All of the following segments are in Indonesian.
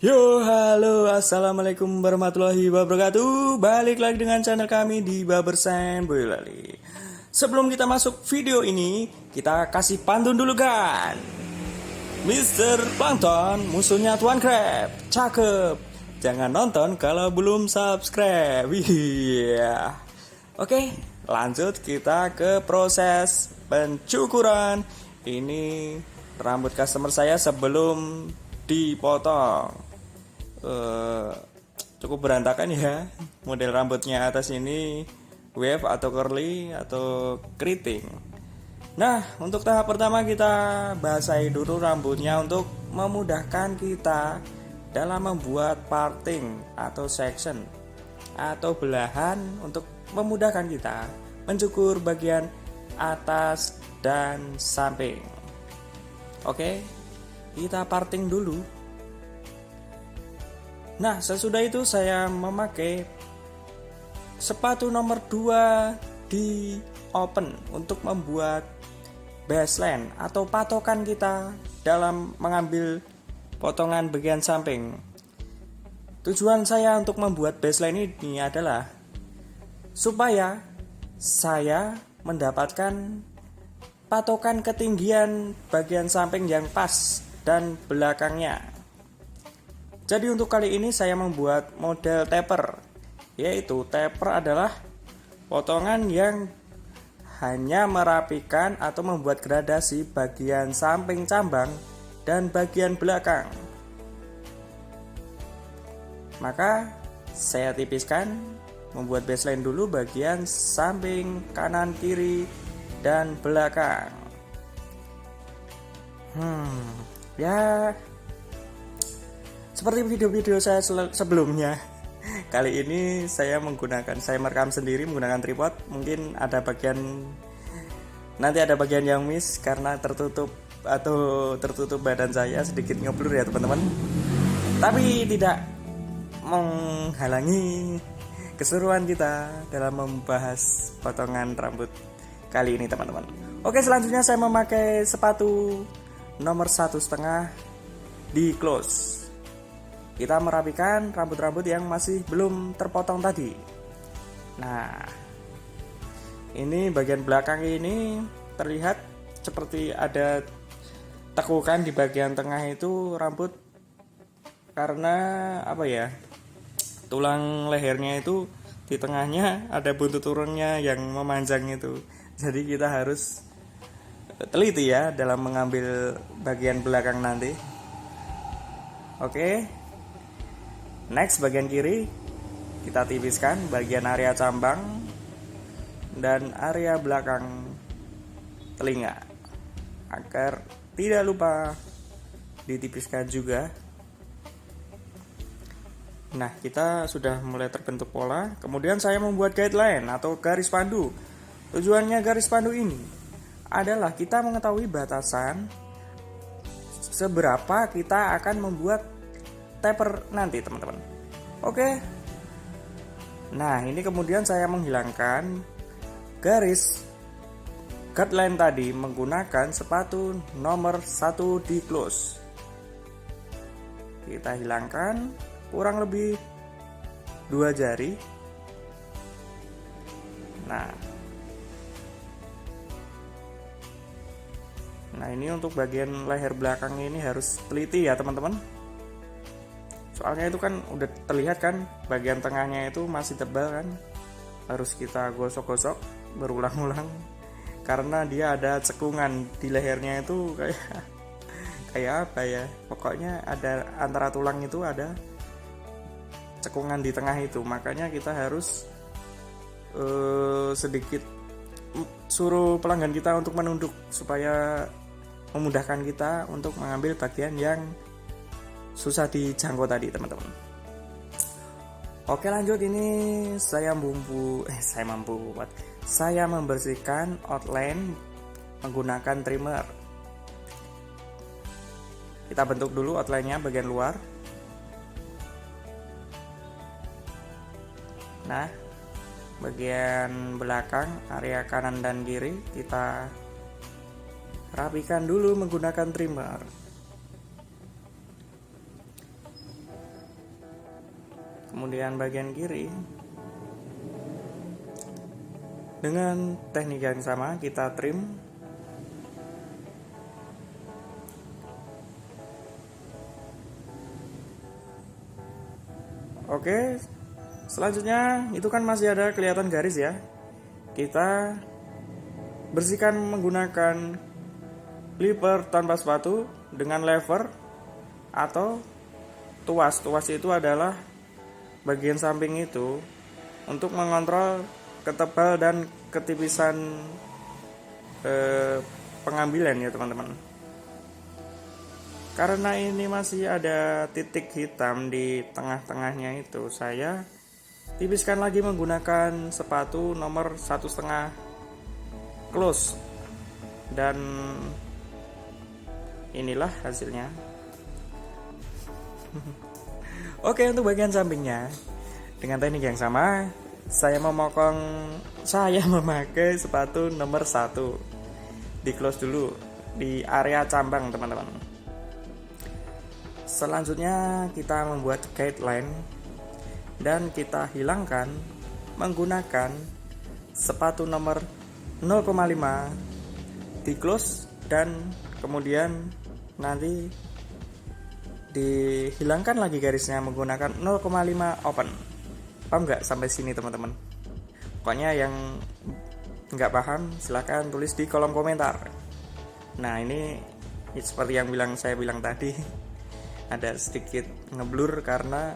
Yo, halo, assalamualaikum warahmatullahi wabarakatuh. Balik lagi dengan channel kami di Babersan Boyolali. Sebelum kita masuk video ini, kita kasih pantun dulu kan. Mr. Plankton, musuhnya Tuan Crab, cakep. Jangan nonton kalau belum subscribe. Iya. Oke, lanjut kita ke proses pencukuran. Ini rambut customer saya sebelum dipotong. Cukup berantakan ya, model rambutnya atas ini wave atau curly atau keriting. Nah, untuk tahap pertama kita basahi dulu rambutnya untuk memudahkan kita dalam membuat parting atau section atau belahan, untuk memudahkan kita mencukur bagian atas dan samping. Oke, kita parting dulu. Nah, sesudah itu saya memakai sepatu nomor 2 di open untuk membuat baseline atau patokan kita dalam mengambil potongan bagian samping. Tujuan saya untuk membuat baseline ini adalah supaya saya mendapatkan patokan ketinggian bagian samping yang pas dan belakangnya. Jadi untuk kali ini saya membuat model taper, yaitu taper adalah potongan yang hanya merapikan atau membuat gradasi bagian samping cambang dan bagian belakang. Maka saya tipiskan, membuat baseline dulu bagian samping, kanan, kiri, dan belakang. Ya, seperti video-video saya sebelumnya, kali ini saya merekam sendiri menggunakan tripod. Mungkin nanti ada bagian yang miss karena tertutup badan saya sedikit ngeblur ya teman-teman. Tapi tidak menghalangi keseruan kita dalam membahas potongan rambut kali ini teman-teman. Oke, selanjutnya saya memakai sepatu nomor 1,5 di close. Kita merapikan rambut-rambut yang masih belum terpotong tadi. Nah, ini bagian belakang ini terlihat seperti ada tekukan di bagian tengah itu rambut, karena tulang lehernya itu di tengahnya ada buntut turunnya yang memanjang itu. Jadi kita harus teliti ya dalam mengambil bagian belakang nanti. Oke. Next, bagian kiri kita tipiskan bagian area cambang dan area belakang telinga, agar tidak lupa ditipiskan juga. Nah, kita sudah mulai terbentuk pola. Kemudian saya membuat guideline atau garis pandu. Tujuannya garis pandu ini adalah kita mengetahui batasan seberapa kita akan membuat taper nanti teman-teman. Oke. Nah, ini kemudian saya menghilangkan garis guideline tadi menggunakan sepatu nomor 1 di close. Kita hilangkan kurang lebih 2 jari. Nah, ini untuk bagian leher belakang ini harus teliti ya teman-teman. Soalnya itu kan udah terlihat kan, bagian tengahnya itu masih tebal kan. Harus kita gosok-gosok berulang-ulang karena dia ada cekungan di lehernya itu kayak apa ya? Pokoknya ada antara tulang itu ada cekungan di tengah itu. Makanya kita harus sedikit suruh pelanggan kita untuk menunduk supaya memudahkan kita untuk mengambil bagian yang susah dijangkau tadi teman-teman. Oke, lanjut. Ini saya membersihkan outline menggunakan trimmer. Kita bentuk dulu outline-nya bagian luar. Nah, bagian belakang area kanan dan kiri kita rapikan dulu menggunakan trimmer. Kemudian bagian kiri dengan teknik yang sama kita trim. Oke, selanjutnya itu kan masih ada kelihatan garis ya. Kita bersihkan menggunakan clipper tanpa sepatu dengan lever atau tuas. Tuas itu adalah bagian samping itu untuk mengontrol ketebal dan ketipisan pengambilan ya teman-teman. Karena ini masih ada titik hitam di tengah-tengahnya itu, saya tipiskan lagi menggunakan sepatu nomor 1,5 close. Dan inilah hasilnya. Oke, untuk bagian sampingnya dengan teknik yang sama, saya memakai sepatu nomor 1. Di close dulu di area cambang teman-teman. Selanjutnya kita membuat guideline dan kita hilangkan menggunakan sepatu nomor 0,5 di close dan kemudian nanti dihilangkan lagi garisnya menggunakan 0,5 open. Paham nggak sampai sini teman-teman? Pokoknya yang nggak paham silahkan tulis di kolom komentar. Nah ini seperti yang saya bilang tadi, ada sedikit ngeblur karena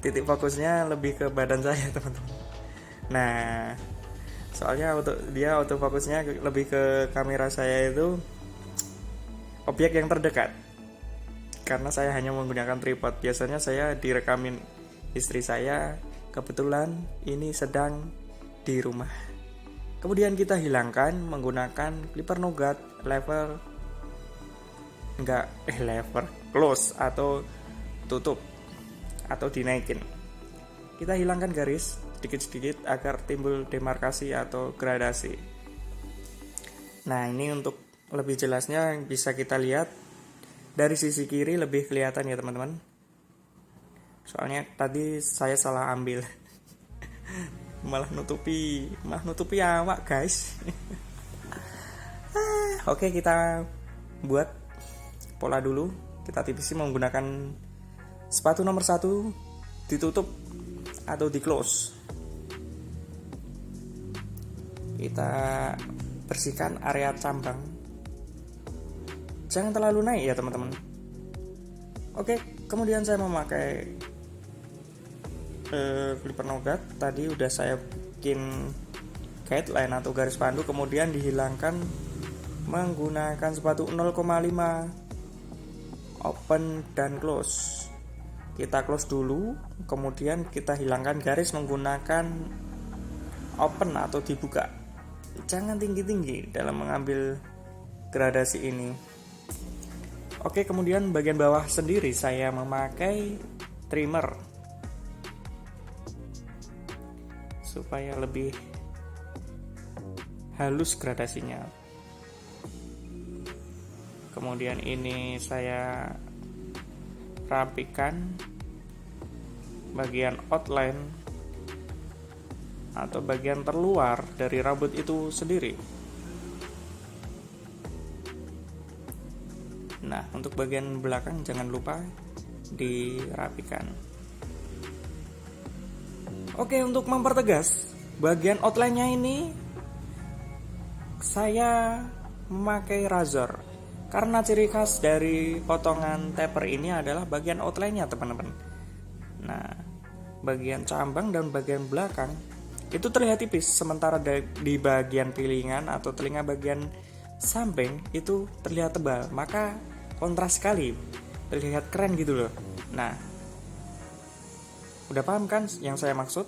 titik fokusnya lebih ke badan saya teman-teman. Nah soalnya dia autofokusnya lebih ke kamera saya itu objek yang terdekat, karena saya hanya menggunakan tripod. Biasanya saya direkamin istri saya, kebetulan ini sedang di rumah. Kemudian kita hilangkan menggunakan clipper nougat lever close atau tutup atau dinaikin. Kita hilangkan garis sedikit-sedikit agar timbul demarkasi atau gradasi. Nah ini untuk lebih jelasnya bisa kita lihat dari sisi kiri lebih kelihatan ya teman-teman. Soalnya tadi saya salah ambil. malah nutupi awak guys. Oke, kita buat pola dulu. Kita tipisi menggunakan sepatu nomor 1 ditutup atau di close. Kita bersihkan area cambang, jangan terlalu naik ya teman-teman. Oke, kemudian saya memakai clipper nougat. Tadi udah saya bikin guideline atau garis pandu, kemudian dihilangkan menggunakan sepatu 0,5 open dan close. Kita close dulu, kemudian kita hilangkan garis menggunakan open atau dibuka. Jangan tinggi-tinggi dalam mengambil gradasi ini. Oke, kemudian bagian bawah sendiri saya memakai trimmer supaya lebih halus gradasinya. Kemudian ini saya rapikan bagian outline atau bagian terluar dari rambut itu sendiri. Nah, untuk bagian belakang jangan lupa dirapikan. Oke, untuk mempertegas bagian outline-nya ini saya memakai razor. Karena ciri khas dari potongan taper ini adalah bagian outline-nya teman-teman. Nah, bagian cambang dan bagian belakang itu terlihat tipis, sementara di bagian pilingan atau telinga bagian samping itu terlihat tebal. Maka kontras sekali, terlihat keren gitu loh. Nah, udah paham kan yang saya maksud?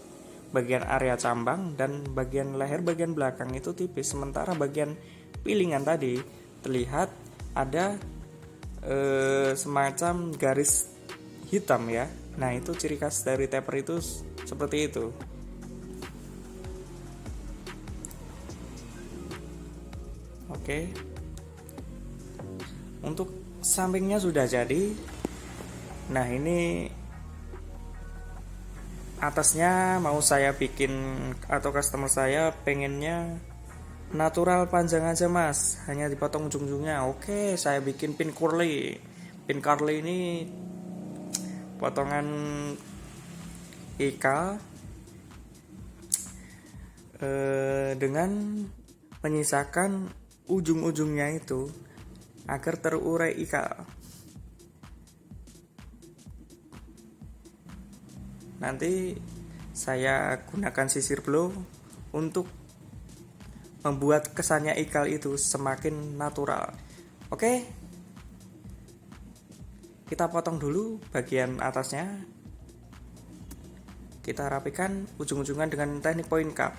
Bagian area cambang dan bagian leher bagian belakang itu tipis, sementara bagian pilingan tadi terlihat ada semacam garis hitam ya. Nah, itu ciri khas dari taper itu seperti itu. Oke. Untuk sampingnya sudah jadi. Nah, ini atasnya mau saya bikin atau customer saya pengennya natural panjang aja mas, hanya dipotong ujung-ujungnya. Oke, saya bikin pin curly. Pin curly ini potongan ikal dengan menyisakan ujung-ujungnya itu agar terurai ikal. Nanti saya gunakan sisir blow untuk membuat kesannya ikal itu semakin natural. Oke, kita potong dulu bagian atasnya. Kita rapikan ujung-ujungan dengan teknik point cup.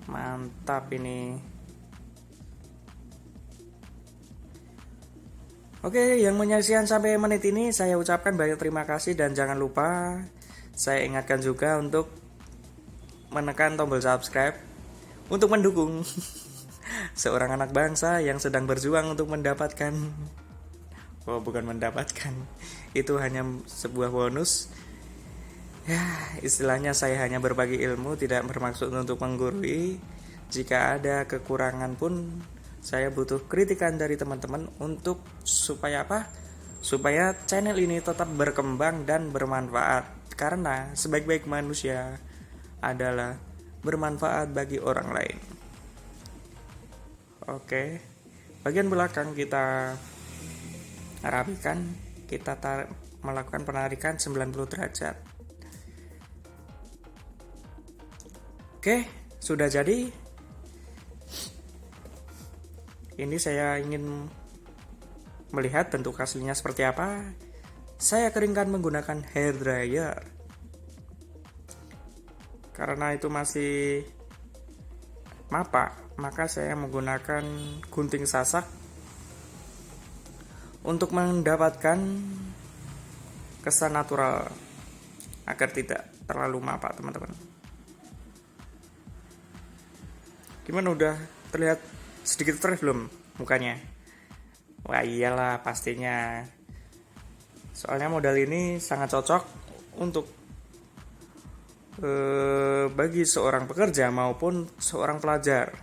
Mantap ini. Oke, yang menyaksikan sampai menit ini saya ucapkan banyak terima kasih, dan jangan lupa saya ingatkan juga untuk menekan tombol subscribe untuk mendukung seorang anak bangsa yang sedang berjuang untuk mendapatkan, itu hanya sebuah bonus. Ya, istilahnya saya hanya berbagi ilmu, tidak bermaksud untuk menggurui. Jika ada kekurangan pun saya butuh kritikan dari teman-teman untuk supaya apa? Supaya channel ini tetap berkembang dan bermanfaat. Karena sebaik-baik manusia adalah bermanfaat bagi orang lain. Oke, bagian belakang kita rapikan, kita melakukan penarikan 90 derajat. Oke, sudah jadi. Ini saya ingin melihat bentuk aslinya seperti apa. Saya keringkan menggunakan hair dryer. Karena itu masih mapak, maka saya menggunakan gunting sasak untuk mendapatkan kesan natural agar tidak terlalu mapak, teman-teman. Gimana, udah terlihat sedikit fresh belum mukanya? Wah iyalah pastinya. Soalnya modal ini sangat cocok untuk bagi seorang pekerja maupun seorang pelajar.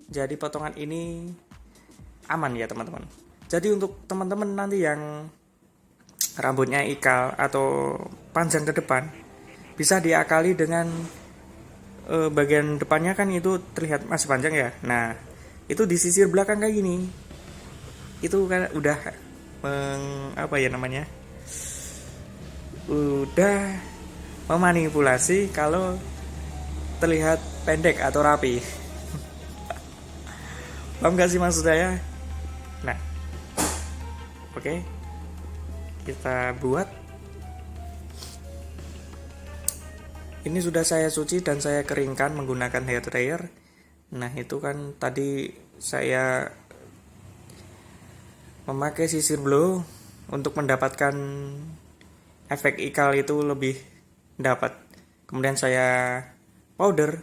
Jadi potongan ini aman ya teman-teman. Jadi untuk teman-teman nanti yang rambutnya ikal atau panjang ke depan, bisa diakali dengan bagian depannya kan itu terlihat masih panjang ya. Nah, itu disisir belakang kayak gini. Itu kan udah udah memanipulasi kalau terlihat pendek atau rapi. Paham gak sih maksud saya? Nah, oke, kita buat. Ini sudah saya cuci dan saya keringkan menggunakan hair dryer. Nah, itu kan tadi saya memakai sisir blow untuk mendapatkan efek ikal itu lebih dapat. Kemudian saya powder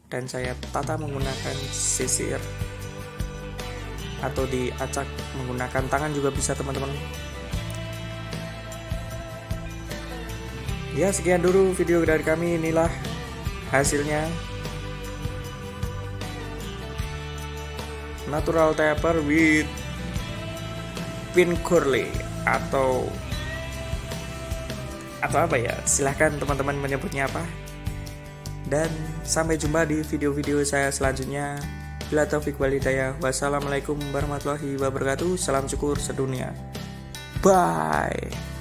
dan saya tata menggunakan sisir atau diacak menggunakan tangan juga bisa, teman-teman. Ya, sekian dulu video dari kami. Inilah hasilnya. Natural taper with pin curly atau apa ya, silahkan teman-teman menyebutnya apa. Dan sampai jumpa di video-video saya selanjutnya. Bila taufik wal hidayah. Wassalamualaikum warahmatullahi wabarakatuh. Salam syukur sedunia. Bye.